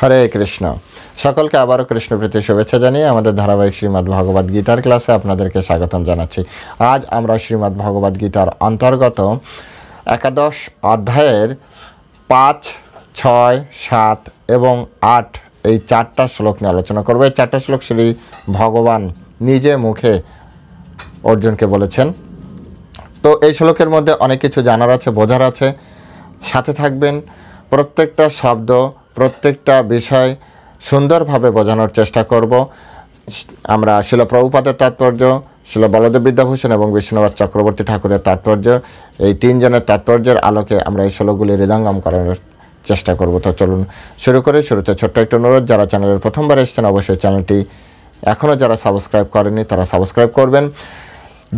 হরে কৃষ্ণ। সকলকে আবারও কৃষ্ণপ্রীতি শুভেচ্ছা জানিয়ে আমাদের ধারাবাহিক শ্রীমদ্ ভগবদ গীতার ক্লাসে আপনাদেরকে স্বাগতম জানাচ্ছি। আজ আমরা শ্রীমদ্ ভগবদ গীতার অন্তর্গত একাদশ অধ্যায়ের 5, 6, 7 এবং 8 এই 4টা শ্লোক নিয়ে আলোচনা করব। এই 4টা শ্লোক শ্রী ভগবান নিজে মুখে অর্জুনকে বলেছেন। তো এই শ্লোকের মধ্যে অনেক কিছু জানার আছে, বোঝার আছে। সাথে থাকবেন। প্রত্যেকটা শব্দ, প্রত্যেকটা বিষয় সুন্দরভাবে বোঝানোর চেষ্টা করব। আমরা শিল প্রভুপাদের তাৎপর্য, শিল বলদেব বিদ্যাভূষণ এবং বিষ্ণুনাথ চক্রবর্তী ঠাকুরের তাৎপর্য, এই তিনজনের তাৎপর্যের আলোকে আমরা এই শ্লোকগুলি হৃদয়ঙ্গম করানোর চেষ্টা করব। তো চলুন শুরু করে। শুরুতে ছোট্ট একটু অনুরোধ, যারা চ্যানেলের প্রথমবার এসেছেন অবশ্যই চ্যানেলটি এখনও যারা সাবস্ক্রাইব করেননি তারা সাবস্ক্রাইব করবেন।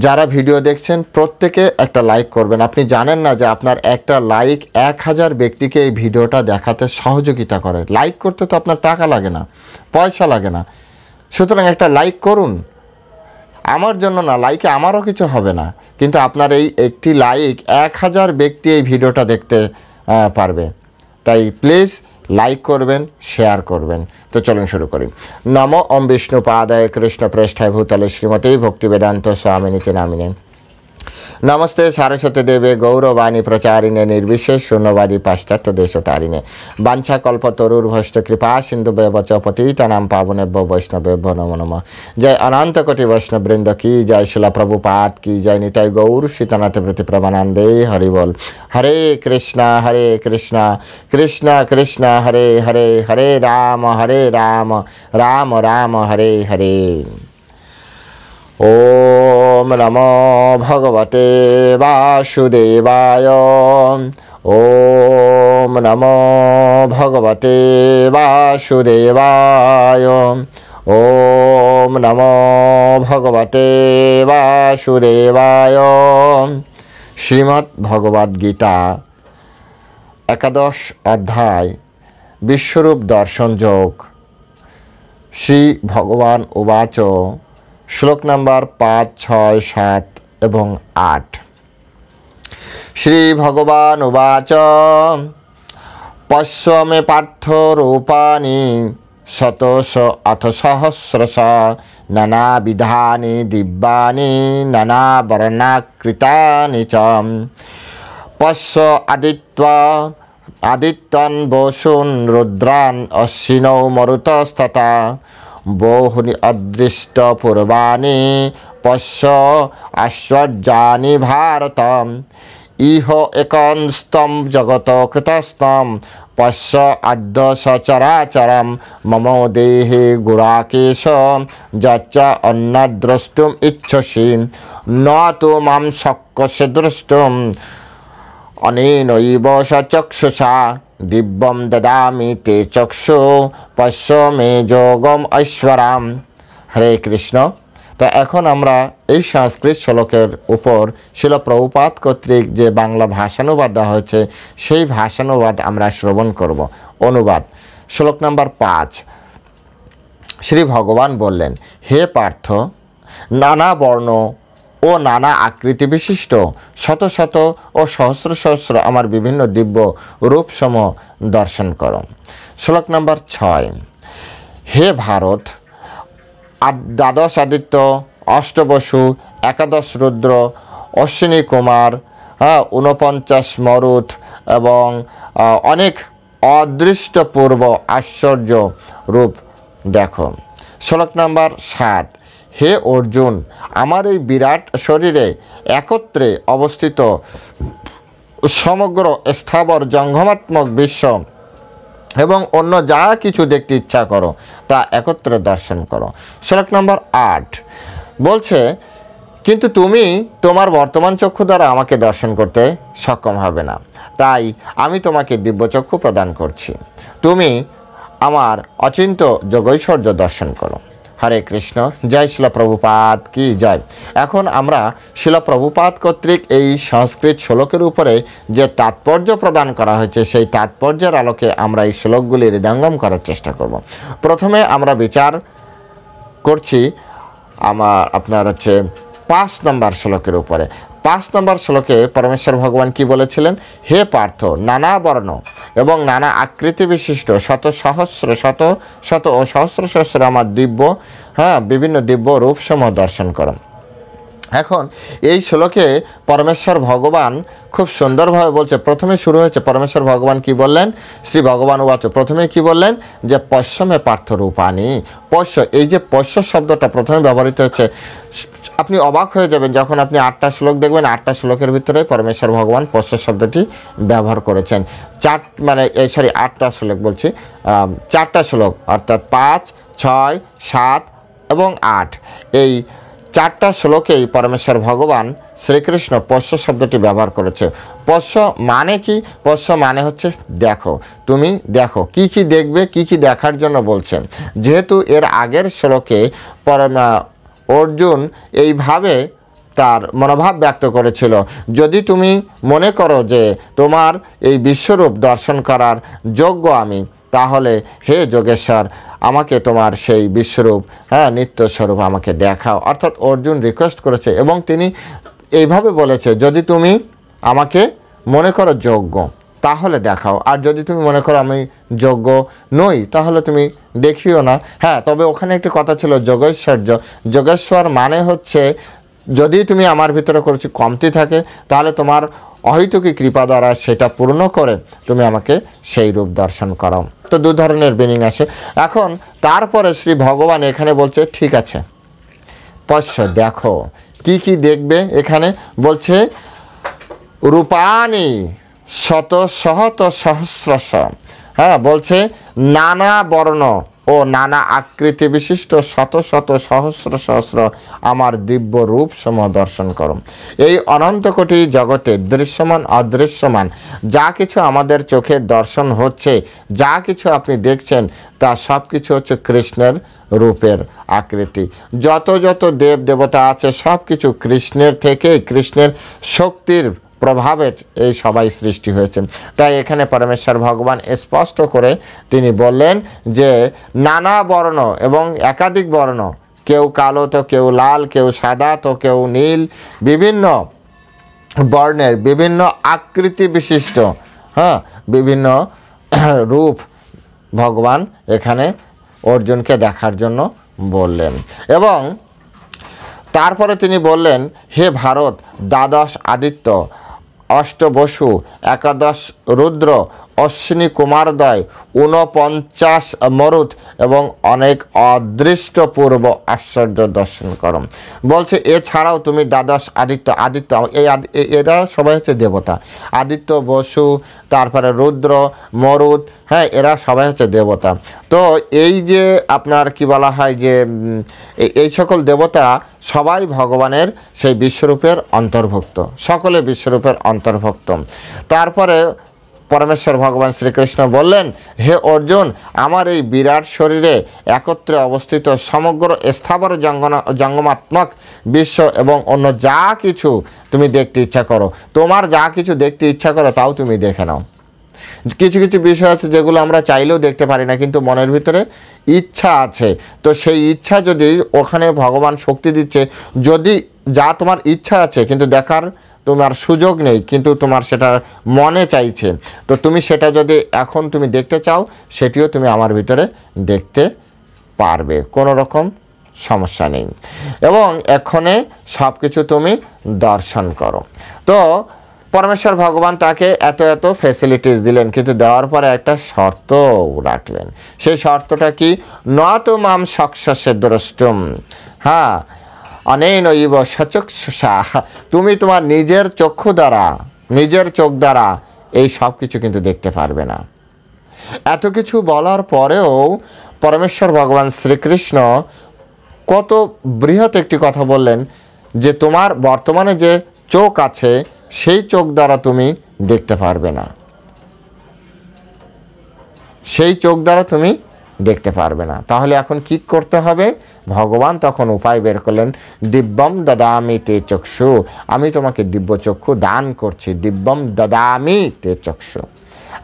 যারা ভিডিও দেখছেন প্রত্যেকে একটা লাইক করবেন। আপনি জানেন না যে আপনার একটা লাইক 1000 ব্যক্তিকে এই ভিডিওটা দেখাতে সহযোগিতা করে। লাইক করতে তো আপনার টাকা লাগে না, পয়সা লাগে না, সুতরাং একটা লাইক করুন। আমার জন্য না, লাইকে আমারও কিছু হবে না, কিন্তু আপনার এই একটি লাইক 1000 ব্যক্তি এই ভিডিওটা দেখতে পারবে। তাই প্লিজ লাইক করবেন, শেয়ার করবেন। তো চলুন শুরু করি। নমো ওম বিষ্ণুপাদায় কৃষ্ণ প্রেষ্ঠায় ভূতলে শ্রীমতী ভক্তিবেদান্ত স্বামিনীতি নামিনে। নমস্তে সারস্বতী দেবে গৌরবাণী প্রচারিণে নির্বিশেষ শূন্যবাদী পাশ্চাত্য দেশতারিণে। বাঞ্ছা কল্পতরুর্ভষ্ট কৃপা সিন্ধুভ্যেব চ পতিতানাং পাবনেভ্যো বৈষ্ণবেভ্যো নমো নমঃ। জয় অনন্ত কোটি বৈষ্ণববৃন্দ কি জয়, শিলা প্রভুপাদ কি জয়, নিতাই গৌর সীতানাথ প্রতি প্রমানন্দে হরি বল। হরে কৃষ্ণ কৃষ্ণ কৃষ্ণ হরে হরে, হরে রাম রাম রাম হরে হরে। ওম নমো ভগবতে বাসুদেবায়। ওম নমো ভগবতে বাসুদেবায়। ওম নমো ভগবতে বাসুদেবায়। শ্রীমদ্ ভগবদ গীতা একাদশ অধ্যায় বিশ্বরূপ দর্শন যোগ। শ্রী ভগবান উবাচ। শ্লোক নাম্বার 5, 6, 7 এবং 8। শ্রী ভগবান উবাচ। পশ্য মে পার্থ রূপানি শতশ অথ সহস্রশ নানাবিধানি দিব্যানি নানাবর্ণাকৃতানি চ। পশ্য আদিত্যন বসুন রুদ্রান অশ্বিনৌ মরুতস্তথা বহুনি অদৃষ্ট পূর্বাণি পশ্য আশ্চর্যানি ভারত। ইহ একস্তম জগত কৃতস্তম পশ্য আদ্য সচরাচরম মম দেহে গুড়াকেশ যচ্চ অন্যদ্রষ্টুম ইচ্ছসি ন তু মাম শক্যসে দ্রষ্টুম অনেনৈব সচক্ষুষা দিব্যম দদামি তে চক্ষু পশ্য মে যোগম ঐশ্বরাম। হরে কৃষ্ণ। তো এখন আমরা এই সংস্কৃত শ্লোকের উপর শিল প্রভুপাদ কর্তৃক যে বাংলা ভাষানুবাদ দেওয়া হয়েছে সেই ভাষানুবাদ আমরা শ্রবণ করব। অনুবাদ। শ্লোক নাম্বার 5। শ্রী ভগবান বললেন, হে পার্থ, নানা বর্ণ ও নানা আকৃতি বিশিষ্ট শত শত ও সহস্র সহস্র আমার বিভিন্ন দিব্য রূপসমূহ দর্শন করো। শ্লোক নাম্বার 6। হে ভারত, দ্বাদশ আদিত্য, অষ্টবসু, একাদশ রুদ্র, অশ্বিনী কুমার, 49 মরুত এবং অনেক অদৃষ্টপূর্ব আশ্চর্য রূপ দেখো। শ্লোক নাম্বার 7। হে অর্জুন, আমার এই বিরাট শরীরে একত্রে অবস্থিত সমগ্র স্থাবর জঙ্গমাত্মক বিশ্ব এবং অন্য যা কিছু দেখতে ইচ্ছা করো তা একত্রে দর্শন করো। শ্লোক নম্বর 8 বলছে, কিন্তু তুমি তোমার বর্তমান চক্ষু দ্বারা আমাকে দর্শন করতে সক্ষম হবে না, তাই আমি তোমাকে দিব্যচক্ষু প্রদান করছি। তুমি আমার অচিন্ত যোগৈশ্বর্য দর্শন করো। হরে কৃষ্ণ। জয় শিল প্রভুপাদ কি জয়। এখন আমরা শিল প্রভুপাদ কর্তৃক এই সংস্কৃত শ্লোকের উপরে যে তাৎপর্য প্রদান করা হয়েছে সেই তাৎপর্যের আলোকে আমরা এই শ্লোকগুলি হৃদয়ঙ্গম করার চেষ্টা করব। প্রথমে আমরা বিচার করছি আপনার 5 নম্বর শ্লোকের উপরে। 5 নম্বর শ্লোকে পরমেশ্বর ভগবান কি বলেছিলেন? হে পার্থ, নানা বর্ণ এবং নানা আকৃতি বিশিষ্ট শত সহস্র শত শত ও সহস্র সহস্র আমার বিভিন্ন দিব্য রূপসমূহ দর্শন করো। এখন এই শ্লোকে পরমেশ্বর ভগবান খুব সুন্দরভাবে বলছে। প্রথমে শুরু হয়েছে পরমেশ্বর ভগবান কি বললেন? শ্রী ভগবান উবাচ, প্রথমে কি বললেন? যে পশ্যমে পার্থ রূপানি। পশ্য, এই যে পশ্য শব্দটা প্রথমে ব্যবহৃত হচ্ছে, আপনি অবাক হয়ে যাবেন যখন আপনি 8টা শ্লোক দেখবেন। 8টা শ্লোকের ভিতরে পরমেশ্বর ভগবান পশ্য শব্দটি ব্যবহার করেছেন। 8টা শ্লোক বলছি, 4টা শ্লোক অর্থাৎ 5, 6, 7 এবং 8, এই 4টা শ্লোকেই পরমেশ্বর ভগবান শ্রীকৃষ্ণ পশ্য শব্দটি ব্যবহার করেছে। পশ্য মানে কি? পশ্য মানে হচ্ছে দেখো, তুমি দেখো। কি কি দেখবে, কি কি দেখার জন্য বলছে। যেহেতু এর আগের শ্লোকে অর্জুন এইভাবে তার মনোভাব ব্যক্ত করেছিল, যদি তুমি মনে করো যে তোমার এই বিশ্বরূপ দর্শন করার যোগ্য আমি, তাহলে হে যোগেশ্বর আমাকে তোমার সেই বিশ্বরূপ নিত্যস্বরূপ আমাকে দেখাও। অর্থাৎ অর্জুন রিকোয়েস্ট করেছে এবং তিনি এইভাবে বলেছে, যদি তুমি আমাকে মনে করো যোগ্য তাহলে দেখাও, আর যদি তুমি মনে করো আমি যোগ্য নই তাহলে তুমি দেখিও না। তবে ওখানে একটি কথা ছিল যোগৈশ্বর্য। যোগেশ্বর মানে হচ্ছে যদি তুমি আমার ভিতরে করেছি কমতি থাকে, তাহলে তোমার অহৈতুকী কৃপা দ্বারা সেটা পূর্ণ করে তুমি আমাকে সেই রূপ দর্শন করাও। তো 2 ধরনের মিনিং আসে। এখন তারপরে শ্রী ভগবান এখানে বলছে ঠিক আছে পশ্য, দেখো কি কি দেখবে। এখানে বলছে রূপানি শত সহত সহস্রশ, বলছে নানা বর্ণ ও নানা আকৃতি বিশিষ্ট শত শত সহস্র সহস্র আমার দিব্য রূপ সমূহ দর্শন করো। এই অনন্ত কোটি জগতে দৃশ্যমান অদৃশ্যমান যা কিছু আমাদের চোখের দর্শন হচ্ছে, যা কিছু আপনি দেখছেন, তা সব কিছু হচ্ছে কৃষ্ণের রূপের আকৃতি। যত যত দেব দেবতা আছে সব কিছু কৃষ্ণের থেকে, কৃষ্ণের শক্তির প্রভাবে এই সবাই সৃষ্টি হয়েছেন। তাই এখানে পরমেশ্বর ভগবান স্পষ্ট করে তিনি বললেন যে নানা বর্ণ এবং একাধিক বর্ণ, কেউ কালো তো কেউ লাল, কেউ সাদা তো কেউ নীল, বিভিন্ন বর্ণের বিভিন্ন আকৃতি বিশিষ্ট বিভিন্ন রূপ ভগবান এখানে অর্জুনকে দেখার জন্য বললেন। এবং তারপরে তিনি বললেন, হে ভারত, দ্বাদশ আদিত্য, অষ্টবসু, একাদশ রুদ্র, অশ্বিনী কুমারদ্বয়, 49 মরুত এবং অনেক অদৃষ্ট পূর্ব আশ্চর্য দর্শন করো। বলছে এছাড়াও তুমি দ্বাদশ আদিত্য এরা সবাই হচ্ছে দেবতা। আদিত্য, বসু, তারপরে রুদ্র, মরুত, এরা সবাই হচ্ছে দেবতা। তো এই যে আপনার কি বলা হয় যে এই সকল দেবতা সবাই ভগবানের সেই বিশ্বরূপের অন্তর্ভুক্ত, সকলে বিশ্বরূপের অন্তর্ভুক্ত। তারপরে পরমেশ্বর ভগবান শ্রীকৃষ্ণ বললেন, হে অর্জুন, আমার এই বিরাট শরীরে একত্রে অবস্থিত সমগ্র স্থাবর জঙ্গমাত্মক বিশ্ব এবং অন্য যা কিছু তুমি দেখতে ইচ্ছা করো, তোমার যা কিছু দেখতে ইচ্ছা করো তাও তুমি দেখে নাও। কিছু কিছু বিষয় আছে যেগুলো আমরা চাইলেও দেখতে পারি না, কিন্তু মনের ভিতরে ইচ্ছা আছে। তো সেই ইচ্ছা যদি ওখানে ভগবান শক্তি দিচ্ছে, যদি যা তোমার ইচ্ছা আছে কিন্তু দেখার তোমার সুযোগ নেই, কিন্তু তোমার সেটা মনে চাইছে, তো তুমি সেটা যদি এখন তুমি দেখতে চাও, সেটিও তুমি আমার ভিতরে দেখতে পারবে, কোনো রকম সমস্যা নেই। এবং এক্ষণে সব কিছু তুমি দর্শন করো। তো পরমেশ্বর ভগবান তাকে এত এত ফ্যাসিলিটিস দিলেন, কিন্তু দেওয়ার পরে একটা শর্ত রাখলেন। সেই শর্তটা কি? নত মাম সক্ষসে দ্রষ্টুম অনেনৈব সচক্ষুষা, তুমি তোমার নিজের চক্ষু দ্বারা, নিজের চোখ দ্বারা এই সব কিছু কিন্তু দেখতে পারবে না। এত কিছু বলার পরেও পরমেশ্বর ভগবান শ্রীকৃষ্ণ কত বৃহৎ একটি কথা বললেন, যে তোমার বর্তমানে যে চোখ আছে সেই চোখ দ্বারা তুমি দেখতে পারবে না, সেই চোখ দ্বারা তুমি দেখতে পারবে না। তাহলে এখন কি করতে হবে? ভগবান তখন উপায় বের করলেন, দিব্যম দদামি তে চক্ষু, আমি তোমাকে দিব্য চক্ষু দান করছি। দিব্যম দদামি তে চক্ষু,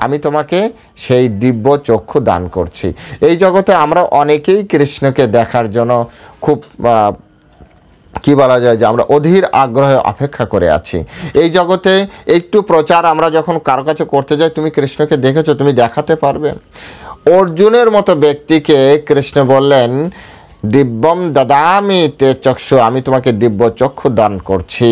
আমি তোমাকে সেই দিব্য চক্ষু দান করছি। এই জগতে আমরা অনেকেই কৃষ্ণকে দেখার জন্য খুব কি বলা যায় যে আমরা অধীর আগ্রহে অপেক্ষা করে আছি। এই জগতে একটু প্রচার আমরা যখন কারো কাছে করতে যাই, তুমি কৃষ্ণকে দেখেছো, তুমি দেখাতে পারবে? অর্জুনের মতো ব্যক্তিকে কৃষ্ণ বললেন, দিব্যম দদামি তে চক্ষু, আমি তোমাকে দিব্য চক্ষু দান করছি।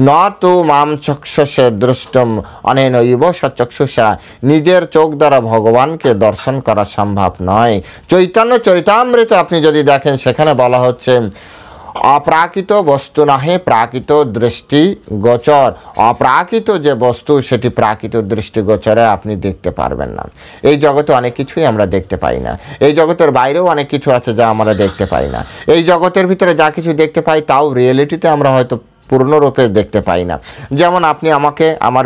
ন তো মাম চক্ষুষে দ্রষ্টম অনেন ইব সচক্ষুষা, নিজের চোখ দ্বারা ভগবানকে দর্শন করা সম্ভব নয়। চৈতন্য চরিতামৃত আপনি যদি দেখেন, সেখানে বলা হচ্ছে অপ্রাকৃত বস্তু নহে প্রাকৃত দৃষ্টি গোচর। অপ্রাকৃত যে বস্তু সেটি প্রাকৃত দৃষ্টি গোচরে আপনি দেখতে পারবেন না। এই জগতে অনেক কিছুই আমরা দেখতে পাই না, এই জগতের বাইরেও অনেক কিছু আছে যা আমরা দেখতে পাই না। এই জগতের ভিতরে যা কিছু দেখতে পাই তাও রিয়েলিটিতে আমরা হয়তো পূর্ণরূপে দেখতে পাই না। যেমন আপনি আমাকে আমার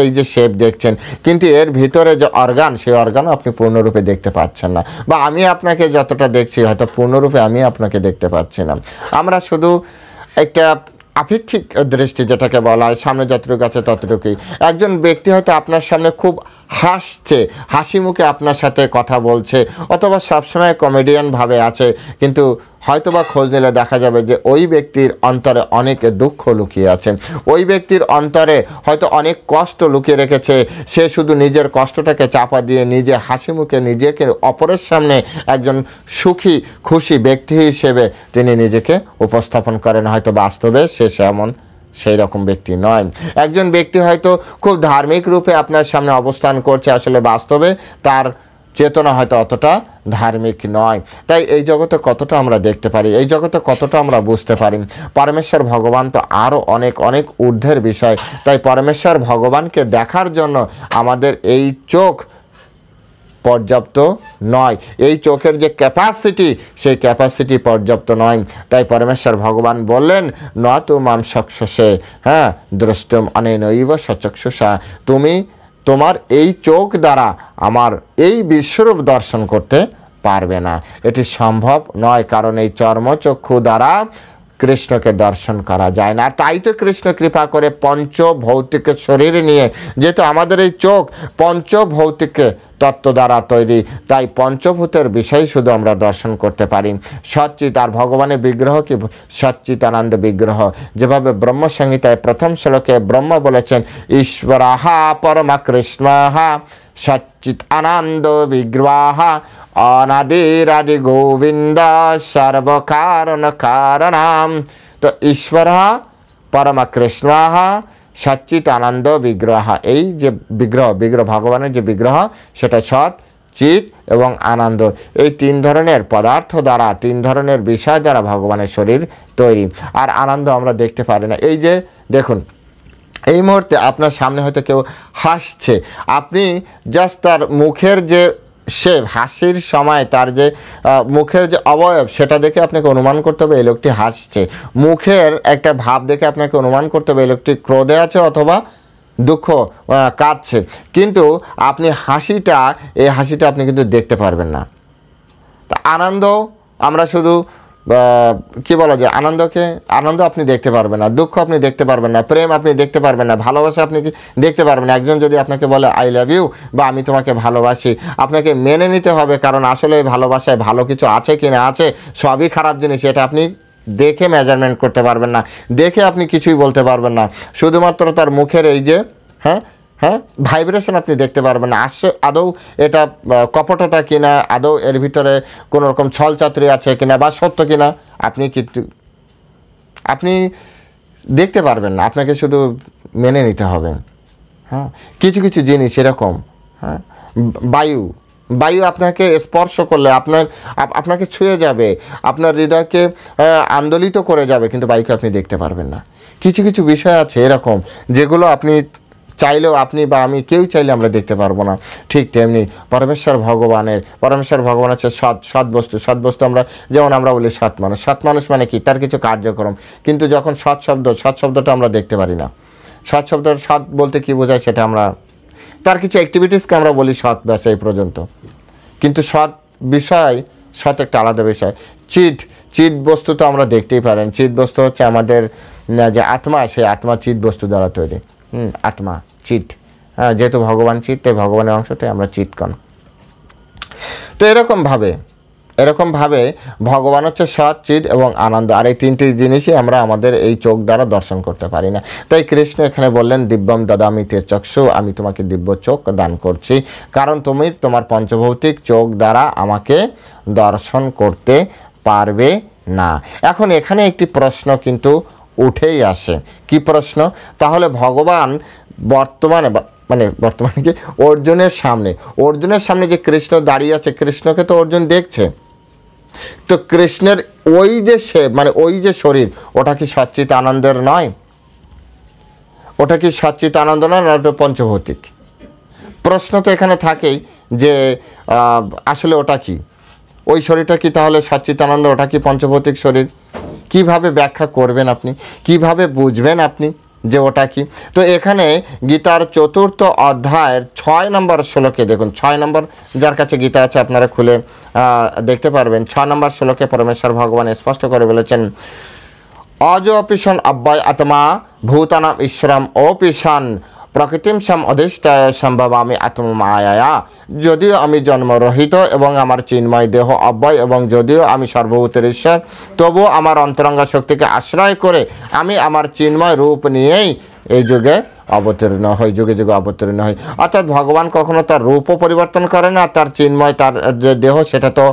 এই যে শেপ দেখছেন, কিন্তু এর ভিতরে যে অর্গান, সেই অর্গানও আপনি পূর্ণরূপে দেখতে পাচ্ছেন না। বা আমি আপনাকে যতটা দেখছি হয়তো পূর্ণরূপে আমি আপনাকে দেখতে পাচ্ছি না। আমরা শুধু একটা আপেক্ষিক দৃষ্টি যেটাকে বলা হয়, সামনে যতটুকু আছে ততটুকুই। একজন ব্যক্তি হয়তো আপনার সামনে খুব হাসছে, হাসি মুখে আপনার সাথে কথা বলছে, অথবা সবসময় কমেডিয়ান ভাবে আছে, কিন্তু হয়তোবা খোঁজ নিলে দেখা যাবে যে ওই ব্যক্তির অন্তরে অনেক দুঃখ লুকিয়ে আছে, ওই ব্যক্তির অন্তরে হয়তো অনেক কষ্ট লুকিয়ে রেখেছে। সে শুধু নিজের কষ্টটাকে চাপা দিয়ে নিজে হাসি মুখে নিজেকে অপরের সামনে একজন সুখী খুশি ব্যক্তি হিসেবে তিনি নিজেকে উপস্থাপন করেন। হয়তো বাস্তবে সে এমন সেই রকম ব্যক্তি নয়। একজন ব্যক্তি হয়তো খুব ধার্মিক রূপে আপনার সামনে অবস্থান করছে, আসলে বাস্তবে তার চেতনা হয়তো অতটা ধার্মিক নয়। তাই এই জগতে কতটা আমরা দেখতে পারি, এই জগতে কতটা আমরা বুঝতে পারি। পরমেশ্বর ভগবান তো আরও অনেক অনেক ঊর্ধ্বের বিষয়। তাই পরমেশ্বর ভগবানকে দেখার জন্য আমাদের এই চোখ পর্যাপ্ত নয়, এই চোখের যে ক্যাপাসিটি সেই ক্যাপাসিটি পর্যাপ্ত নয়। তাই পরমেশ্বর ভগবান বললেন, ন তো মাম চক্ষুষে দ্রষ্টুম অনেনৈব সচক্ষুষা, তুমি তোমার এই চোখ দ্বারা আমার এই বিশ্বরূপ দর্শন করতে পারবে না, এটি সম্ভব নয়। কারণ এই চর্মচক্ষু দ্বারা কৃষ্ণকে দর্শন করা যায় না। আর তাই তো কৃষ্ণ কৃপা করে পঞ্চভৌতিক শরীর নিয়ে, যেহেতু আমাদের এই চোখ পঞ্চভৌতিক তত্ত্ব দ্বারা তৈরি, তাই পঞ্চভূতের বিষয় শুধু আমরা দর্শন করতে পারি। সচ্চিত, আর ভগবানের বিগ্রহ কি সচ্চিতানন্দ বিগ্রহ। যেভাবে ব্রহ্মসংহিতায় প্রথম শ্লোকে ব্রহ্ম বলেছেন, ঈশ্বরাহা পরমা কৃষ্ণাহা সচ্চিত আনন্দ বিগ্রহ অনাদিরাদি গোবিন্দ সর্বকারণ কারণাম। তো ঈশ্বর পরমা কৃষ্ণ সচ্চিত আনন্দ বিগ্রহ, এই যে বিগ্রহ ভগবানের যে বিগ্রহ সেটা সৎ, চিত এবং আনন্দ, এই তিন ধরনের পদার্থ দ্বারা, তিন ধরনের বিষয় দ্বারা ভগবানের শরীর তৈরি। আর আনন্দ আমরা দেখতে পারি না। এই যে দেখুন, এই মুহূর্তে আপনার সামনে হয়তো কেউ হাসছে, আপনি জাস্ট তার মুখের যে সে হাসির সময় তার যে মুখের যে অবয়ব সেটা দেখে আপনাকে অনুমান করতে হবে এই লোকটি হাসছে। মুখের একটা ভাব দেখে আপনাকে অনুমান করতে হবে এই লোকটি ক্রোধে আছে অথবা দুঃখ কাঁদছে। কিন্তু আপনি এই হাসিটা আপনি কিন্তু দেখতে পারবেন না। তা আনন্দ আমরা শুধু কি বলা যায়, আনন্দ আপনি দেখতে পারবেন না, দুঃখ আপনি দেখতে পারবেন না, প্রেম আপনি দেখতে পারবেন না, ভালোবাসা আপনি কি দেখতে পারবেন না। একজন যদি আপনাকে বলে আই লাভ ইউ বা আমি তোমাকে ভালোবাসি, আপনাকে মেনে নিতে হবে, কারণ আসলে ভালোবাসায় ভালো কিছু আছে কি না আছে, সবই খারাপ জিনিস, এটা আপনি দেখে মেজারমেন্ট করতে পারবেন না, দেখে আপনি কিছুই বলতে পারবেন না। শুধুমাত্র তার মুখের এই যে ভাইব্রেশন আপনি দেখতে পারবেন না, আদৌ এটা কপটতা কিনা, আদৌ এর ভিতরে কোনো রকম ছলচাতুরি আছে কিনা বা সত্য কিনা আপনি দেখতে পারবেন না, আপনাকে শুধু মেনে নিতে হবে। কিছু কিছু জিনিস এরকম, বায়ু আপনাকে স্পর্শ করলে আপনাকে ছুঁয়ে যাবে, আপনার হৃদয়কে আন্দোলিত করে যাবে, কিন্তু বায়ুকে আপনি দেখতে পারবেন না। কিছু কিছু বিষয় আছে এরকম যেগুলো আপনি চাইলেও আপনি বা আমি কেউ চাইলে আমরা দেখতে পারবো না। ঠিক তেমনি পরমেশ্বর ভগবান হচ্ছে সৎ বস্তু। আমরা যেমন আমরা বলি সৎ মানুষ মানে কি, তার কিছু কার্যক্রম, কিন্তু যখন সৎ শব্দটা আমরা দেখতে পারি না। সৎ বলতে কি বোঝায় সেটা আমরা, তার কিছু অ্যাক্টিভিটিসকে আমরা বলি সৎ, ব্যাস এই পর্যন্ত। কিন্তু সৎ একটা আলাদা বিষয়। চিৎ বস্তু তো আমরা দেখতেই পারেন। চিৎ বস্তু হচ্ছে আমাদের যে আত্মা, সেই আত্মা চিৎ বস্তু দ্বারা তৈরি। আত্মা চিৎ, যেহেতু ভগবান চিৎ, তাই ভগবানের অংশ, তাই আমরা চিৎকণ। তো এরকমভাবে এরকমভাবে ভগবান হচ্ছে সৎ, চিৎ এবং আনন্দ, আর এই তিনটি জিনিসই আমরা আমাদের এই চোখ দ্বারা দর্শন করতে পারি না। তাই কৃষ্ণ এখানে বললেন দিব্যম দদামি তে চক্ষু, আমি তোমাকে দিব্য চোখ দান করছি, কারণ তুমি তোমার পঞ্চভৌতিক চোখ দ্বারা আমাকে দর্শন করতে পারবে না। এখন এখানে একটি প্রশ্ন কিন্তু উঠেই আসে। কি প্রশ্ন? তাহলে ভগবান বর্তমানে বর্তমানে কি অর্জুনের সামনে যে কৃষ্ণ দাঁড়িয়ে আছে, কৃষ্ণকে তো অর্জুন দেখছে, তো কৃষ্ণের ওই যে ওই যে শরীর, ওটা কি সচ্চিত আনন্দের নয়? ওটা কি সচ্চিত আনন্দ নয়, না ওটা পঞ্চভৌতিক? প্রশ্ন তো এখানে থাকেই যে আসলে ওটা কি, ওই শরীরটা কি তাহলে সচ্চিত আনন্দ, ওটা কি পঞ্চভৌতিক শরীর? কিভাবে ব্যাখ্যা করবেন আপনি, কিভাবে বুঝবেন আপনি যে ওটা কি? তো এখানে গীতার 4th অধ্যায়ের 6 নম্বর শ্লোকে দেখুন, 6 নম্বর, যার কাছে গীতা আছে আপনারা খুলে দেখতে পারবেন। 6 নম্বর শ্লোকে পরমেশ্বর ভগবান স্পষ্ট করে বলেছেন, অজ অপিশন অব্যয় আত্মা ভূতানাম ঈশ্বরম অপিশন প্রকৃতিম সম অধিষ্ঠায় সম্ভবামি আত্মমায়া। যদিও আমি জন্মরহিত এবং আমার চিন্ময় দেহ অব্যয়, এবং যদিও আমি সর্বভূতের ঈশ্বর, তবুও আমার অন্তরঙ্গা শক্তিকে আশ্রয় করে আমি আমার চিন্ময় রূপ নিয়েই এই যুগে অবতীর্ণ হই, যুগে যুগে অবতীর্ণ হই। অর্থাৎ ভগবান কখনো তার রূপও পরিবর্তন করে না, তার চিন্ময়, তার যে দেহ সেটা তো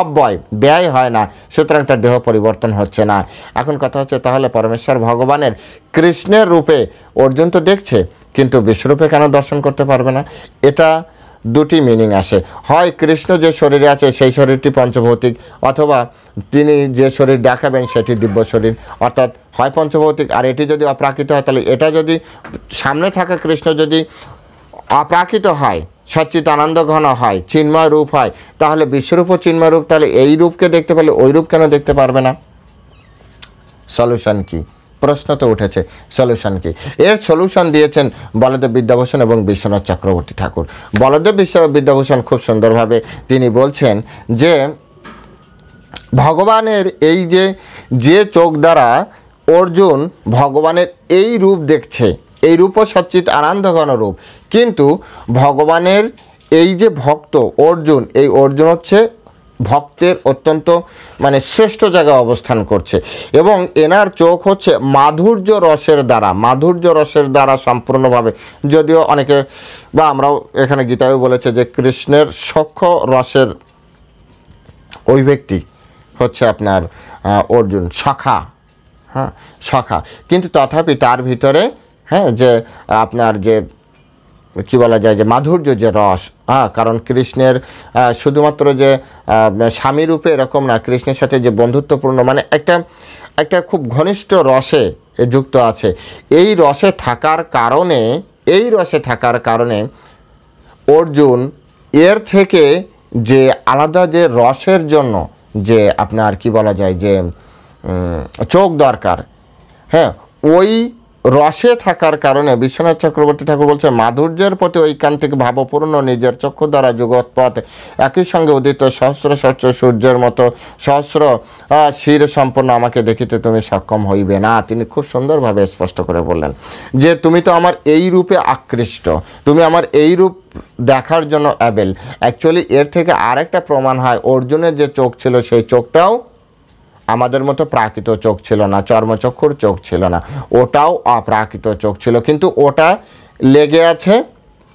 অব্যয়, ব্যয় হয় না, সুতরাং তার দেহ পরিবর্তন হচ্ছে না। এখন কথা হচ্ছে, তাহলে পরমেশ্বর ভগবানের কৃষ্ণের রূপে অর্জুন তো দেখছে, কিন্তু বিশ্বরূপে কেন দর্শন করতে পারবে না? এটা দুটি মিনিং আসে। হয় কৃষ্ণ যে শরীরে আছে সেই শরীরটি পঞ্চভৌতিক, অথবা তিনি যে শরীর দেখাবেন সেটি দিব্য শরীর, অর্থাৎ হয় পঞ্চভৌতিক, আর এটি যদি অপ্রাকৃত হয়, তাহলে এটা যদি সামনে থাকা কৃষ্ণ যদি অপ্রাকৃত হয়, সচ্চিত আনন্দ ঘন হয়, চিন্ময় রূপ হয়, তাহলে বিশ্বরূপ ও চিন্ময় রূপ, তাহলে এই রূপকে দেখতে পেলে ওই রূপ কেন দেখতে পারবে না? সলিউশন কি? প্রশ্ন তো উঠেছে, সলিউশন কি? এর সলিউশন দিয়েছেন বলদেব বিদ্যাভূষণ এবং বিশ্বনাথ চক্রবর্তী ঠাকুর। বলদেব বিদ্যাভূষণ খুব সুন্দরভাবে তিনি বলছেন যে ভগবানের এই যে চোখ দ্বারা অর্জুন ভগবানের এই রূপ দেখছে, এই রূপও সচ্চিত আনন্দঘন রূপ, কিন্তু ভগবানের এই যে ভক্ত অর্জুন, এই অর্জুন হচ্ছে ভক্তের অত্যন্ত শ্রেষ্ঠ জায়গায় অবস্থান করছে, এবং এনার চোখ হচ্ছে মাধুর্য রসের দ্বারা সম্পূর্ণভাবে, যদিও অনেকে বা আমরাও এখানে গীতায়ও বলেছে যে কৃষ্ণের সখ্য রসের ওই ব্যক্তি হচ্ছে আপনার অর্জুন, সখা, কিন্তু তথাপি তার ভিতরে যে আপনার যে কি বলা যায়, যে মাধুর্য, যে রস, কারণ কৃষ্ণের শুধুমাত্র যে স্বামী রূপে এরকম না, কৃষ্ণের সাথে যে বন্ধুত্বপূর্ণ একটা খুব ঘনিষ্ঠ রসে যুক্ত আছে। এই রসে থাকার কারণে অর্জুন এর থেকে যে আলাদা যে রসের জন্য যে আপনার কি বলা যায় যে চোখ দরকার, ওই রসে থাকার কারণে বিশ্বনাথ চক্রবর্তী ঠাকুর বলছে, মাধুর্যের প্রতি ঐকান্তিক ভাবপূর্ণ নিজের চক্ষু দ্বারা জগৎপথ একই সঙ্গে উদিত সহস্র সূর্যের মতো সহস্র শির সম্পন্ন আমাকে দেখিতে তুমি সক্ষম হইবে না। তিনি খুব সুন্দরভাবে স্পষ্ট করে বললেন যে তুমি তো আমার এই রূপে আকৃষ্ট, তুমি আমার এই রূপ দেখার জন্য অ্যাবেল। অ্যাকচুয়ালি এর থেকে আরেকটা প্রমাণ হয়, অর্জুনের যে চোখ ছিল সেই চোখটাও আমাদের মতো প্রাকৃত চোখ ছিল না, চর্মচক্ষুর চোখ ছিল না, ওটাও অপ্রাকৃত চোখ ছিল, কিন্তু ওটা লেগে আছে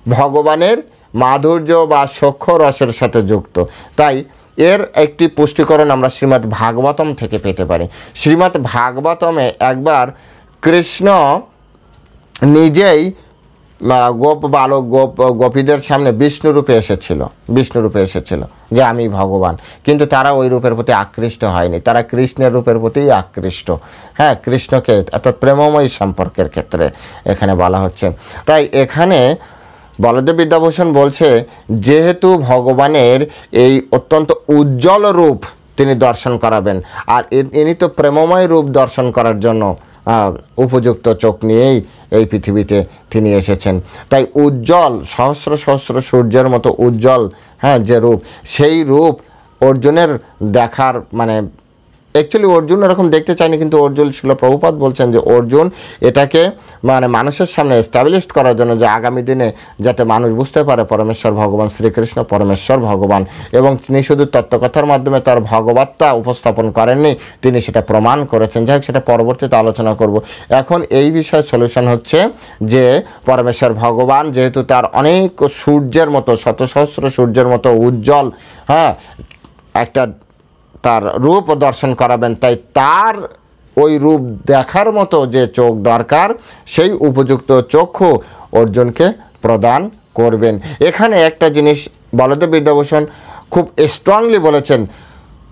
ভগবানের মাধুর্য বা সখ্য রসের সাথে যুক্ত। তাই এর একটি পুষ্টিকরণ আমরা শ্রীমদ্ ভাগবতম থেকে পেতে পারি। শ্রীমদ্ ভাগবতমে একবার কৃষ্ণ নিজেই গোপীদের সামনে বিষ্ণুরূপে এসেছিল যে আমি ভগবান, কিন্তু তারা ওই রূপের প্রতি আকৃষ্ট হয়নি, তারা কৃষ্ণের রূপের প্রতি আকৃষ্ট, কৃষ্ণকে, অর্থাৎ প্রেমময়ী সম্পর্কের ক্ষেত্রে এখানে বলা হচ্ছে। তাই এখানে বলদেব বিদ্যাভূষণ বলছে, যেহেতু ভগবানের এই অত্যন্ত উজ্জ্বল রূপ তিনি দর্শন করাবেন, আর ইনি তো প্রেমময় রূপ দর্শন করার জন্য উপযুক্ত চোখ নিয়েই এই পৃথিবীতে তিনি এসেছেন। তাই উজ্জ্বল সহস্র সহস্র সূর্যের মতো উজ্জ্বল যে রূপ, সেই রূপ অর্জুনের দেখার অ্যাকচুয়ালি অর্জুন এরকম দেখতে চায়নি, কিন্তু অর্জুন শিল প্রভুপাদ বলছেন যে অর্জুন এটাকে মানে মানুষের সামনে এস্টাবলিশ করার জন্য, যে আগামী দিনে যাতে মানুষ বুঝতে পারে পরমেশ্বর ভগবান শ্রীকৃষ্ণ পরমেশ্বর ভগবান, এবং তিনি শুধু তত্ত্বকথার মাধ্যমে তার ভগবত্তা উপস্থাপন করেননি, তিনি সেটা প্রমাণ করেছেন। যাই হোক, সেটা পরবর্তীতে আলোচনা করব। এখন এই বিষয়ে সলিউশন হচ্ছে যে পরমেশ্বর ভগবান যেহেতু তার অনেক সূর্যের মতো, শত সহস্র সূর্যের মতো উজ্জ্বল একটা তার রূপ দর্শন করাবেন, তাই তার ওই রূপ দেখার মতো যে চোখ দরকার, সেই উপযুক্ত চক্ষু অর্জুনকে প্রদান করবেন। এখানে একটা জিনিস বলদেব বিদ্যাভূষণ খুব স্ট্রংলি বলেছেন,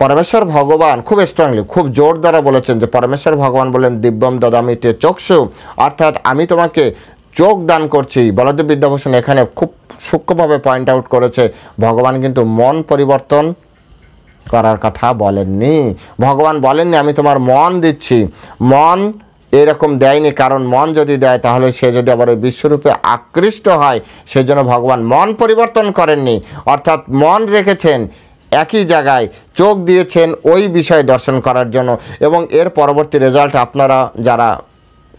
পরমেশ্বর ভগবান খুব স্ট্রংলি, খুব জোর দ্বারা বলেছেন যে পরমেশ্বর ভগবান বলেন দিব্যম দদামিতে চক্ষু, অর্থাৎ আমি তোমাকে চোখ দান করছি। বলদেব বিদ্যাভূষণ এখানে খুব সূক্ষ্মভাবে পয়েন্ট আউট করেছে, ভগবান কিন্তু মন পরিবর্তন করার কথা বলেননি। ভগবান বলেননি আমি তোমার মন দিচ্ছি, মন এরকম দেয়নি, কারণ মন যদি দেয় তাহলে সে যদি আবার ওই বিশ্বরূপে আকৃষ্ট হয়, সেজন্য ভগবান মন পরিবর্তন করেননি, অর্থাৎ মন রেখেছেন একই জায়গায়, চোখ দিয়েছেন ওই বিষয় দর্শন করার জন্য। এবং এর পরবর্তী রেজাল্ট আপনারা যারা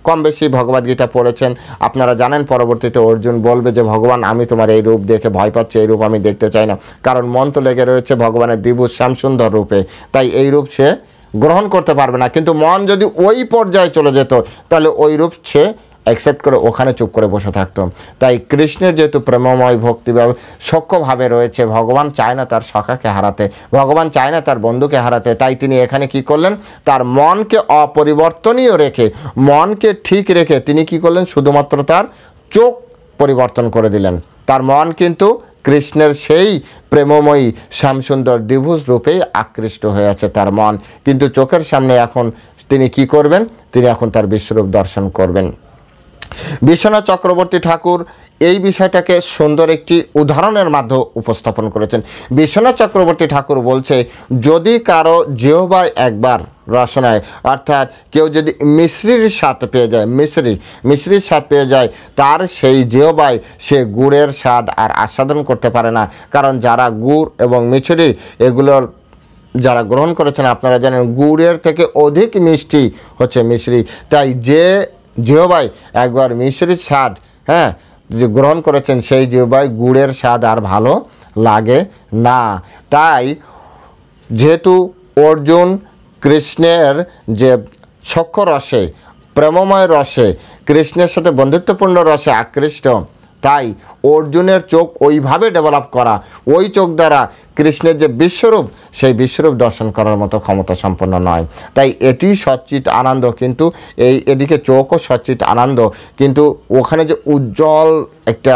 কম বেশি ভগবদ্গীতা পড়েছেন আপনারা জানেন, পরবর্তীতে অর্জুন বলবে যে ভগবান আমি তোমার এই রূপ দেখে ভয় পাচ্ছি, এই রূপ আমি দেখতে চাই না, কারণ মন তো লেগে রয়েছে ভগবানের দ্বিভুজ শ্যামসুন্দর রূপে, তাই এই রূপ সে গ্রহণ করতে পারবে না। কিন্তু মন যদি ওই পর্যায়ে চলে যেত তাহলে ওই রূপ সে অ্যাকসেপ্ট করে ওখানে চুপ করে বসে থাকতো। তাই কৃষ্ণের যেহেতু প্রেমময় ভক্তিভাবে সখ্যভাবে রয়েছে, ভগবান চায় না তার সখাকে হারাতে, ভগবান চায় না তার বন্ধুকে হারাতে, তাই তিনি এখানে কি করলেন, তার মনকে অপরিবর্তনীয় রেখে, মনকে ঠিক রেখে তিনি কি করলেন, শুধুমাত্র তার চোখ পরিবর্তন করে দিলেন। তার মন কিন্তু কৃষ্ণের সেই প্রেমময়ী শ্যামসুন্দর দ্বিভুজ রূপেই আকৃষ্ট হয়ে আছে তার মন, কিন্তু চোখের সামনে এখন তিনি কি করবেন, তিনি এখন তার বিশ্বরূপ দর্শন করবেন। বিশ্বনাথ চক্রবর্তী ঠাকুর এই বিষয়টাকে সুন্দর একটি উদাহরণের মাধ্যমে উপস্থাপন করেছেন। বিশ্বনাথ চক্রবর্তী ঠাকুর বলছে, যদি কারো জিহ্বায় একবার রসনায়, অর্থাৎ কেউ যদি মিশ্রির স্বাদ পেয়ে যায়, মিশ্রির স্বাদ পেয়ে যায়, তার সেই জিহ্বায় সে গুড়ের স্বাদ আর আস্বাদন করতে পারে না। কারণ যারা গুড় এবং মিছরি এগুলোর যারা গ্রহণ করেছেন আপনারা জানেন গুড়ের থেকে অধিক মিষ্টি হচ্ছে মিশ্রি, তাই যে জিহ্বায় একবার মিশ্রির স্বাদ যে গ্রহণ করেছেন সেই জিহ্বায় গুড়ের স্বাদ আর ভালো লাগে না। তাই যেহেতু অর্জুন কৃষ্ণের যে সখ্য রসে, প্রেমময় রসে, কৃষ্ণের সাথে বন্ধুত্বপূর্ণ রসে আকৃষ্ট, তাই অর্জুনের চোখ ওইভাবে ডেভেলপ করা, ওই চোখ দ্বারা কৃষ্ণের যে বিশ্বরূপ সেই বিশ্বরূপ দর্শন করার মতো ক্ষমতা সম্পন্ন নয়। তাই এটি সচ্চিত আনন্দ, কিন্তু এদিকে চোখও সচ্চিত আনন্দ, কিন্তু ওখানে যে উজ্জ্বল একটা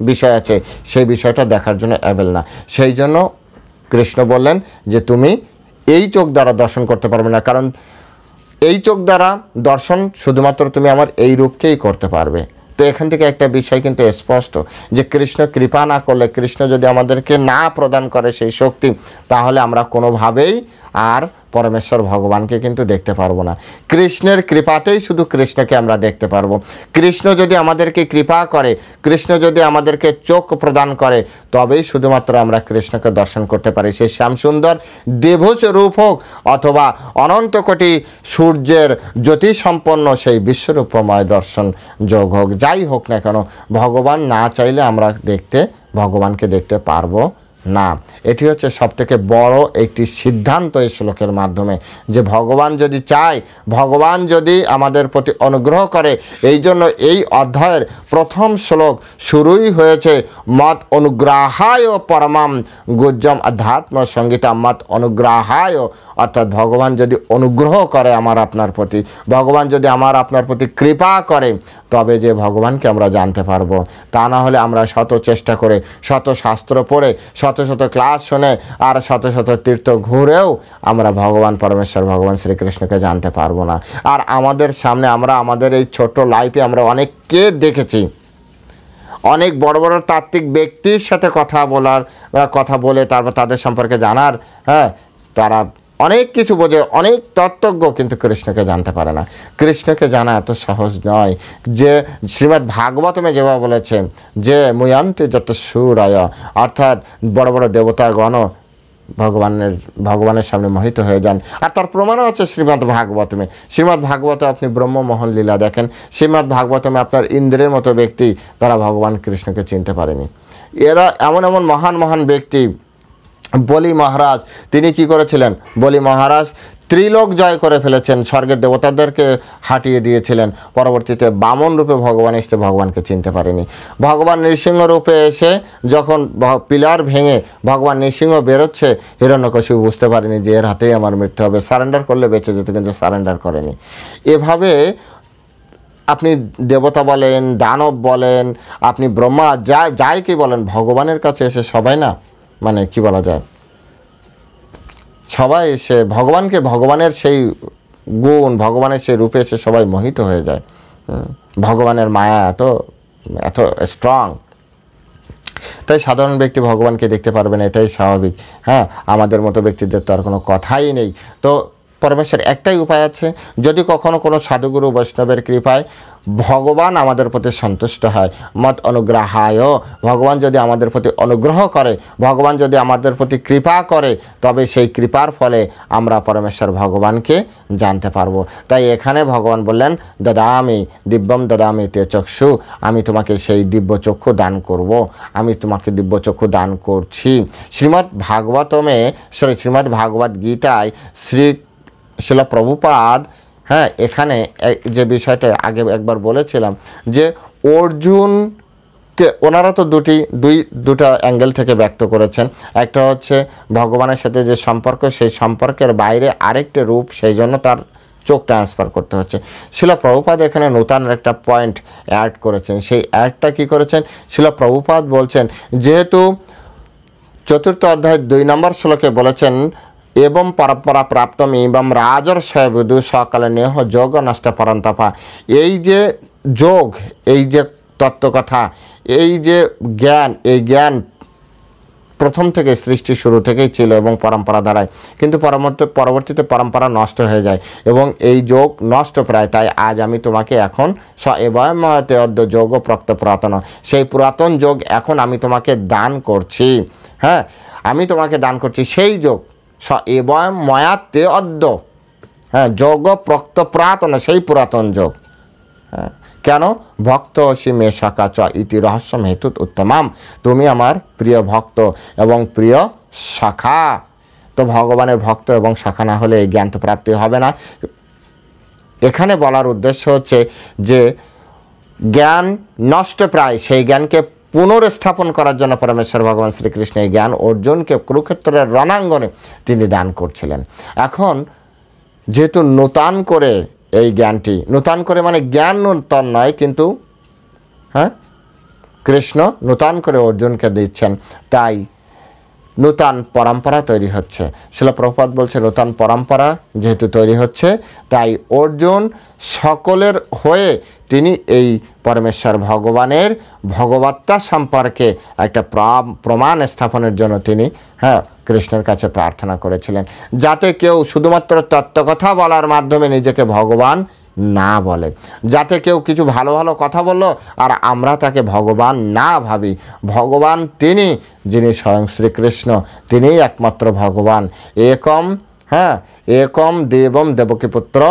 বিষয় আছে সেই বিষয়টা দেখার জন্য অ্যাবেল না। সেই জন্য কৃষ্ণ বললেন যে তুমি এই চোখ দ্বারা দর্শন করতে পারবে না, কারণ এই চোখ দ্বারা দর্শন শুধুমাত্র তুমি আমার এই রূপকেই করতে পারবে। তো এখান থেকে একটা বিষয় কিন্তু স্পষ্ট যে কৃষ্ণ কৃপা না করলে, কৃষ্ণ যদি আমাদেরকে না প্রদান করে সেই শক্তি, তাহলে আমরা কোনোভাবেই আর পরমেশ্বর ভগবানকে কিন্তু দেখতে পারবো না। কৃষ্ণের কৃপাতেই শুধু কৃষ্ণকে আমরা দেখতে পারবো। কৃষ্ণ যদি আমাদেরকে কৃপা করে, কৃষ্ণ যদি আমাদেরকে চোখ প্রদান করে, তবেই শুধুমাত্র আমরা কৃষ্ণকে দর্শন করতে পারি। সে শ্যামসুন্দর দ্বিভুজ রূপ হোক অথবা অনন্ত কোটি সূর্যের জ্যোতিসম্পন্ন সেই বিশ্বরূপময় দর্শন যোগ হোক, যাই হোক না কেন, ভগবান না চাইলে আমরা ভগবানকে দেখতে পারবো না। এটি হচ্ছে সবথেকে বড় একটি সিদ্ধান্ত এই শ্লোকের মাধ্যমে, যে ভগবান যদি চায়, ভগবান যদি আমাদের প্রতি অনুগ্রহ করে। এই জন্য এই অধ্যায়ের প্রথম শ্লোক শুরুই হয়েছে মত অনুগ্রাহায় পরমাম গুজ্জম আধ্যাত্ম সঙ্গীতা মত অনুগ্রাহায়, অর্থাৎ ভগবান যদি অনুগ্রহ করে আমার আপনার প্রতি, ভগবান যদি আমার আপনার প্রতি কৃপা করে, তবে যে ভগবানকে আমরা জানতে পারবো। তা না হলে আমরা শত চেষ্টা করে, শত শাস্ত্র পড়ে, শত শত ক্লাস শুনে আর শত শত তীর্থ ঘুরেও আমরা ভগবান পরমেশ্বর ভগবান শ্রীকৃষ্ণকে জানতে পারবো না। আর আমাদের সামনে আমরা আমাদের এই ছোট্ট লাইফে আমরা অনেককে দেখেছি, অনেক বড় বড় তাত্ত্বিক ব্যক্তির সাথে কথা বলে তারপর তাদের সম্পর্কে জানার, তারা অনেক কিছু বোঝে, অনেক তত্ত্বজ্ঞ, কিন্তু কৃষ্ণকে জানতে পারে না। কৃষ্ণকে জানা এত সহজ নয়। যে শ্রীমদ্ ভাগবতমে যেভাবে বলেছে যে মুয়ান্তি যত সুরায়, অর্থাৎ বড় বড় দেবতাগণ ভগবানের সামনে মোহিত হয়ে যান। আর তার প্রমাণও আছে শ্রীমদ্ ভাগবতমে। শ্রীমদ্ ভাগবতে আপনি ব্রহ্মমোহন লীলা দেখেন, শ্রীমদ্ ভাগবতমে আপনার ইন্দ্রের মতো ব্যক্তি তারা ভগবান কৃষ্ণকে চিনতে পারেনি। এরা এমন এমন মহান মহান ব্যক্তি, বলি মহারাজ তিনি কি করেছিলেন? বলি মহারাজ ত্রিলোক জয় করে ফেলেছেন, স্বর্গের দেবতাদেরকে হাঁটিয়ে দিয়েছিলেন। পরবর্তীতে বামন রূপে ভগবান এসে ভগবানকে চিনতে পারেনি। ভগবান নৃসিংহ রূপে এসে যখন পিলার ভেঙে ভগবান নৃসিংহ বেরোচ্ছে, হিরণ্যকশিপু বুঝতে পারেনি যে এর হাতেই আমার মৃত্যু হবে, সারেন্ডার করলে বেঁচে যেত, কিন্তু সারেন্ডার করেনি। এভাবে আপনি দেবতা বলেন, দানব বলেন, আপনি ব্রহ্মা যাই কি বলেন, ভগবানের কাছে এসে সবাই না মানে কি বলা যায়, সবাই এসে ভগবানকে, ভগবানের সেই গুণ, ভগবানের সেই রূপে এসে সবাই মোহিত হয়ে যায়। ভগবানের মায়া এত এত স্ট্রং, তাই সাধারণ ব্যক্তি ভগবানকে দেখতে পারবে না, এটাই স্বাভাবিক। হ্যাঁ, আমাদের মতো ব্যক্তিদের তো আর কোনো কথাই নেই। তো পরমেশ্বর একটাই উপায় আছে, যদি কখনো কোনো সাধুগুরু বৈষ্ণবের কৃপায় ভগবান আমাদের প্রতি সন্তুষ্ট হয়, মত অনুগ্রহায়, ভগবান যদি আমাদের প্রতি অনুগ্রহ করে, ভগবান যদি আমাদের প্রতি কৃপা করে, তবে সেই কৃপার ফলে আমরা পরমেশ্বর ভগবানকে জানতে পারবো। তাই এখানে ভগবান বললেন, দদামি দিব্যম দদামি তে চক্ষু, আমি তোমাকে সেই দিব্য চক্ষু দান করব, আমি তোমাকে দিব্য চক্ষু দান করছি। শ্রীমদ্ ভাগবত গীতায় শিল প্রভুপাদ, হ্যাঁ, এখানে যে বিষয়টা আগে একবার বলেছিলাম যে অর্জুনকে ওনারা তো দুটা অ্যাঙ্গেল থেকে ব্যক্ত করেছেন। একটা হচ্ছে ভগবানের সাথে যে সম্পর্ক, সেই সম্পর্কের বাইরে আরেকটা রূপ, সেই জন্য তার চোখ ট্রান্সফার করতে হচ্ছে। শিল প্রভুপাদ এখানে নূতন একটা পয়েন্ট অ্যাড করেছেন। সেই অ্যাডটা কি করেছেন? শিল প্রভুপাদ বলছেন, যেহেতু চতুর্থ অধ্যায় 2 নম্বর শ্লোকে বলেছেন, এবং পরম্পরা প্রাপ্তম এবং রাজর্ষয় বিদু সকালে নেহ যোগ নষ্ট পরন্তপা, এই যে যোগ, এই যে তত্ত্বকথা, এই যে জ্ঞান, এই জ্ঞান প্রথম থেকে সৃষ্টি শুরু থেকেই ছিল এবং পরম্পরা দ্বারাই, কিন্তু পরবর্তীতে পরম্পরা নষ্ট হয়ে যায় এবং এই যোগ নষ্ট প্রায়। তাই আজ আমি তোমাকে এখন এবয়ময়তে অদ্য যোগ প্রক্ত পুরাতন, সেই পুরাতন যোগ এখন আমি তোমাকে দান করছি। হ্যাঁ, আমি তোমাকে দান করছি সেই যোগ, এবয়ম ময়াতে অদ্য, হ্যাঁ, যোগ প্রক্ত পুরাতন, সেই পুরাতন যোগ। হ্যাঁ, কেন? ভক্ত অসি মে সখা চ ইতি রহস্যম হেতুত উত্তমাম, তুমি আমার প্রিয় ভক্ত এবং প্রিয় সখা। তো ভগবানের ভক্ত এবং সখা না হলে এই জ্ঞান তো প্রাপ্তি হবে না। এখানে বলার উদ্দেশ্য হচ্ছে যে জ্ঞান নষ্ট প্রায়, সেই জ্ঞানকে পুনরস্থাপন করার জন্য পরমেশ্বর ভগবান শ্রীকৃষ্ণ এই জ্ঞান অর্জুনকে কুরুক্ষেত্রের রণাঙ্গনে তিনি দান করছিলেন। এখন যেহেতু নূতন করে এই জ্ঞানটি, নূতন করে মানে জ্ঞান নূতন নয়, কিন্তু হ্যাঁ, কৃষ্ণ নূতন করে অর্জুনকে দিচ্ছেন, তাই নূতন পরম্পরা তৈরি হচ্ছে। শিল প্রভুপাদ বলছে, নূতন পরম্পরা যেহেতু তৈরি হচ্ছে, তাই অর্জুন সকলের হয়ে তিনি এই পরমেশ্বর ভগবানের ভগবত্তা সম্পর্কে একটা প্রমাণ স্থাপনের জন্য তিনি কৃষ্ণের কাছে প্রার্থনা করেছিলেন, যাতে কেউ শুধুমাত্র তত্ত্বকথা বলার মাধ্যমে নিজেকে ভগবান না বলে, যাতে কেউ কিছু ভালো ভালো কথা বলল আর আমরা তাকে ভগবান না ভাবি। ভগবান তিনি, যিনি স্বয়ং শ্রীকৃষ্ণ, তিনিই একমাত্র ভগবান। একম দেবম দেবকী পুত্র,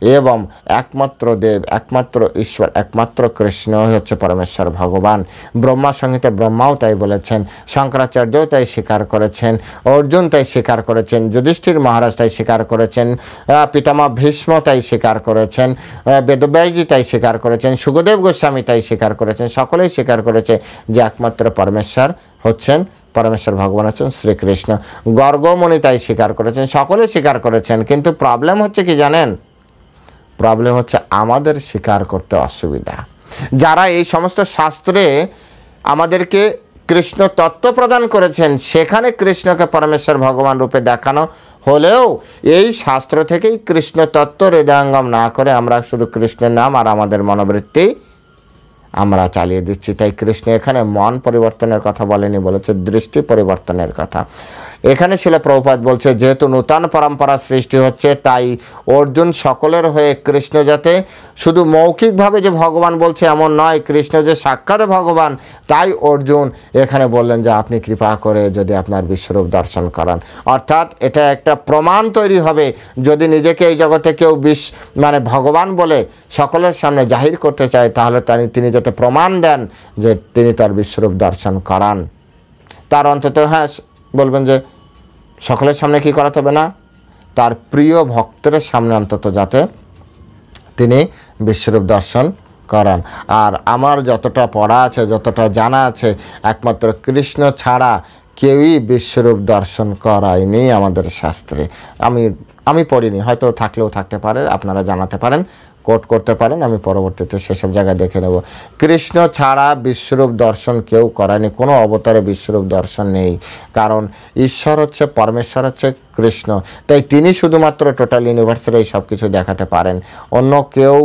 এবং একমাত্র দেব, একমাত্র ঈশ্বর, একমাত্র কৃষ্ণ হচ্ছে পরমেশ্বর ভগবান। ব্রহ্মা সংহিতা ব্রহ্মাও তাই বলেছেন, শঙ্করাচার্যও তাই স্বীকার করেছেন, অর্জুন তাই স্বীকার করেছেন, যুধিষ্ঠির মহারাজ তাই স্বীকার করেছেন, পিতামহ ভীষ্ম তাই স্বীকার করেছেন, বেদব্যাসজি তাই স্বীকার করেছেন, সুখদেব গোস্বামী তাই স্বীকার করেছেন, সকলেই স্বীকার করেছে যে একমাত্র পরমেশ্বর হচ্ছেন, পরমেশ্বর ভগবান হচ্ছেন শ্রীকৃষ্ণ। গর্গমণি তাই স্বীকার করেছেন, সকলে স্বীকার করেছেন। কিন্তু প্রবলেম হচ্ছে কি জানেন? প্রবলেম হচ্ছে আমাদের স্বীকার করতে অসুবিধা। যারা এই সমস্ত শাস্ত্রে আমাদেরকে কৃষ্ণ তত্ত্ব প্রদান করেছেন, সেখানে কৃষ্ণকে পরমেশ্বর ভগবান রূপে দেখানো হলেও এই শাস্ত্র থেকেই কৃষ্ণ তত্ত্ব হৃদয়ঙ্গম না করে আমরা শুধু কৃষ্ণের নাম আর আমাদের মনোবৃত্তি আমরা চালিয়ে দিচ্ছি। তাই কৃষ্ণ এখানে মন পরিবর্তনের কথা বলেনি, বলেছে দৃষ্টি পরিবর্তনের কথা। এখানে শিলা প্রভুপাদ বলছে যেহেতু নূতন পরম্পরা সৃষ্টি হচ্ছে, তাই অর্জুন সকলের হয়ে কৃষ্ণ যাতে শুধু মৌখিকভাবে যে ভগবান বলছে এমন নয়, কৃষ্ণ যে সাক্ষাৎ ভগবান, তাই অর্জুন এখানে বললেন যে আপনি কৃপা করে যদি আপনার বিশ্বরূপ দর্শন করান। অর্থাৎ এটা একটা প্রমাণ তৈরি হবে যদি নিজেকে এই জগতে কেউ মানে ভগবান বলে সকলের সামনে জাহির করতে চায়, তাহলে তিনি যাতে প্রমাণ দেন যে তিনি তার বিশ্বরূপ দর্শন করান। তার অন্তত হ্যাঁ বলবেন যে সকলের সামনে কি করাতে হবে না, তার প্রিয় ভক্তের সামনে অন্তত যাতে তিনি বিশ্বরূপ দর্শন করান। আর আমার যতটা পড়া আছে, যতটা জানা আছে, একমাত্র কৃষ্ণ ছাড়া কেউই বিশ্বরূপ দর্শন করায়নি আমাদের শাস্ত্রে। আমি পড়িনি, হয়তো থাকলেও থাকতে পারে, আপনারা জানাতে পারেন, কোট করতে পারেন, আমি পরবর্তীতে সেসব জায়গায় দেখে নেব। কৃষ্ণ ছাড়া বিশ্বরূপ দর্শন কেউ করায়নি, কোনো অবতারে বিশ্বরূপ দর্শন নেই। কারণ ঈশ্বর হচ্ছে, পরমেশ্বর হচ্ছে কৃষ্ণ, তাই তিনি শুধুমাত্র টোটাল ইউনিভার্সের এই সব কিছু দেখাতে পারেন। অন্য কেউ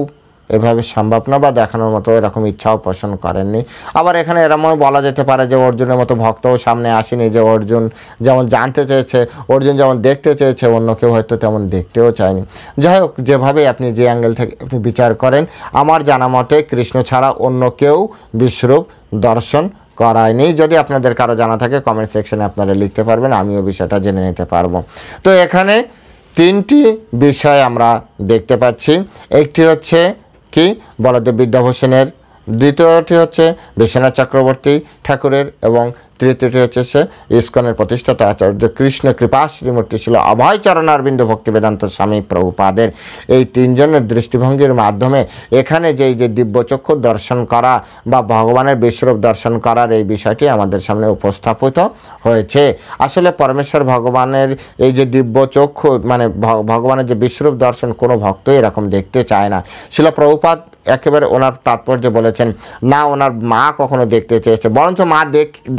এভাবে সম্ভব না বা দেখানোর মতো এরকম ইচ্ছাও পোষণ করেননি। আবার এখানে এরমও বলা যেতে পারে যে অর্জুনের মতো ভক্তও সামনে আসেনি, যে অর্জুন যেমন জানতে চেয়েছে, অর্জুন যেমন দেখতে চেয়েছে, অন্য কেউ হয়তো তেমন দেখতেও চায়নি। যাই হোক, যেভাবে আপনি যে অ্যাঙ্গেল থেকে আপনি বিচার করেন, আমার জানা মতে কৃষ্ণ ছাড়া অন্য কেউ বিশ্বরূপ দর্শন করায়নি। যদি আপনাদের কারো জানা থাকে কমেন্ট সেকশনে আপনারা লিখতে পারবেন, আমিও বিষয়টা জেনে নিতে পারবো। তো এখানে তিনটি বিষয় আমরা দেখতে পাচ্ছি। একটি হচ্ছে কি বলদেব বিদ্যাভূষণের, দ্বিতীয়টি হচ্ছে বিশ্বনাথ চক্রবর্তী ঠাকুরের, এবং তৃতীয়টি হচ্ছে সে ইস্কনের প্রতিষ্ঠাতা আচার্য কৃষ্ণ কৃপা শ্রীমূর্তি ছিল অভয় চরণারবিন্দ ভক্তি বেদান্ত স্বামী প্রভুপাদের। এই তিনজনের দৃষ্টিভঙ্গির মাধ্যমে এখানে যে দিব্যচক্ষু দর্শন করা বা ভগবানের বিশ্বরূপ দর্শন করার এই বিষয়টি আমাদের সামনে উপস্থাপিত হয়েছে। আসলে পরমেশ্বর ভগবানের এই যে দিব্যচক্ষু, মানে ভগবানের যে বিশ্বরূপ দর্শন, কোনো ভক্তই এরকম দেখতে চায় না। শিলা প্রভুপাদ একেবারে ওনার তাৎপর্য বলেছেন না, ওনার মা কখনো দেখতে চেয়েছে, বরঞ্চ মা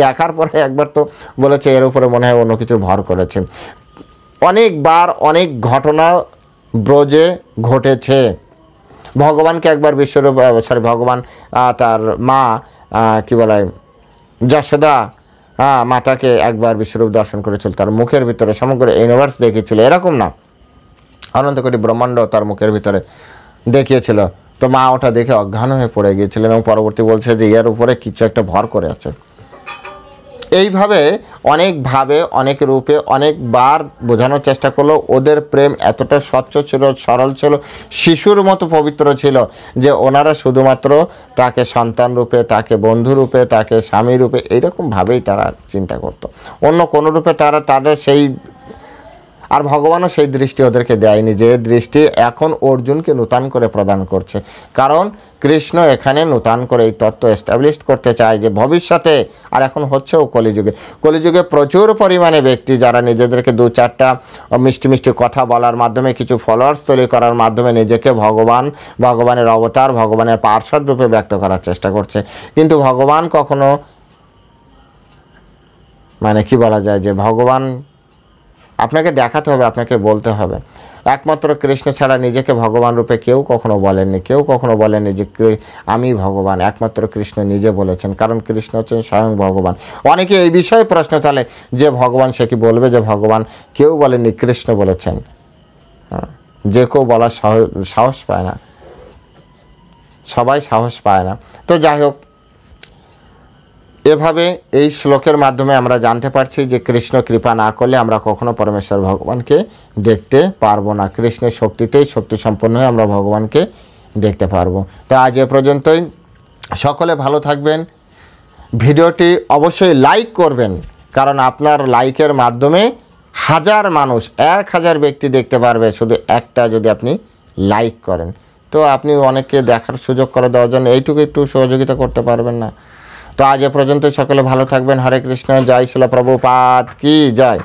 দেখার পরে একবার তো বলেছে এর উপরে মনে হয় অন্য কিছু ভর করেছে। অনেকবার অনেক ঘটনা ব্রজে ঘটেছে। ভগবানকে একবার বিশ্বরূপ ভগবান তার মা কি বলে যশোদা মাতাকে একবার বিশ্বরূপ দর্শন করেছিল, তার মুখের ভিতরে সমগ্র ইউনিভার্স দেখিয়েছিল, এরকম না, অনন্ত কোটি ব্রহ্মাণ্ড তার মুখের ভিতরে দেখিয়েছিল। তো মা ওটা দেখে অজ্ঞান হয়ে পড়ে গিয়েছিলেন এবং পরবর্তী বলছে যে এর উপরে কিছু একটা ভর করে আছে। এইভাবে অনেকভাবে অনেক রূপে অনেকবার বোঝানোর চেষ্টা করলো। ওদের প্রেম এতটা স্বচ্ছ ছিল, সরল ছিল, শিশুর মতো পবিত্র ছিল যে ওনারা শুধুমাত্র তাকে সন্তান রূপে, তাকে বন্ধু রূপে, তাকে স্বামী রূপে এইরকমভাবেই তারা চিন্তা করত। অন্য কোনো রূপে তারা তাদের সেই, আর ভগবানও সেই দৃষ্টি ওদেরকে দেয়নি যে দৃষ্টি এখন অর্জুনকে নূতন করে প্রদান করছে। কারণ কৃষ্ণ এখানে নূতন করে এই তত্ত্ব এস্টাবলিশ করতে চায় যে ভবিষ্যতে, আর এখন হচ্ছেও কলিযুগে প্রচুর পরিমাণে ব্যক্তি যারা নিজেদেরকে দু চারটা মিষ্টি মিষ্টি কথা বলার মাধ্যমে, কিছু ফলোয়ার্স তৈরি করার মাধ্যমে নিজেকে ভগবানের অবতার, ভগবানের পার্ষদ রূপে ব্যক্ত করার চেষ্টা করছে। কিন্তু ভগবান কখনো, মানে কি বলা যায়, যে ভগবান আপনাকে দেখাতে হবে, আপনাকে বলতে হবে। একমাত্র কৃষ্ণ ছাড়া নিজেকে ভগবান রূপে কেউ কখনো বলেননি, কেউ কখনো বলেননি যে আমি ভগবান। একমাত্র কৃষ্ণ নিজে বলেছেন, কারণ কৃষ্ণ হচ্ছেন স্বয়ং ভগবান। অনেকে এই বিষয়ে প্রশ্ন তোলে যে ভগবান, সে কি বলবে যে ভগবান? কেউ বলেননি, কৃষ্ণ বলেছেন। যে কেউ বলার সাহস পায় না, সবাই সাহস পায় না। তো যাই হোক, এভাবে এই শ্লোকের মাধ্যমে আমরা জানতে পারছি যে কৃষ্ণ কৃপা না করলে আমরা কখনো পরমেশ্বর ভগবানকে দেখতে পারবো না। কৃষ্ণের শক্তিতেই শক্তি সম্পন্ন হয়ে আমরা ভগবানকে দেখতে পারবো। তো আজ এ পর্যন্তই। সকলে ভালো থাকবেন। ভিডিওটি অবশ্যই লাইক করবেন, কারণ আপনার লাইকের মাধ্যমে হাজার মানুষ, 1000 ব্যক্তি দেখতে পারবে শুধু একটা যদি আপনি লাইক করেন। তো আপনি অনেককে দেখার সুযোগ করে দেওয়ার জন্য এইটুকু একটু সহযোগিতা করতে পারবেন না? তো আজ এ পর্যন্ত। সকলে ভালো থাকবেন। হরে কৃষ্ণ। জয় শিলা প্রভুপাদ কি জয়।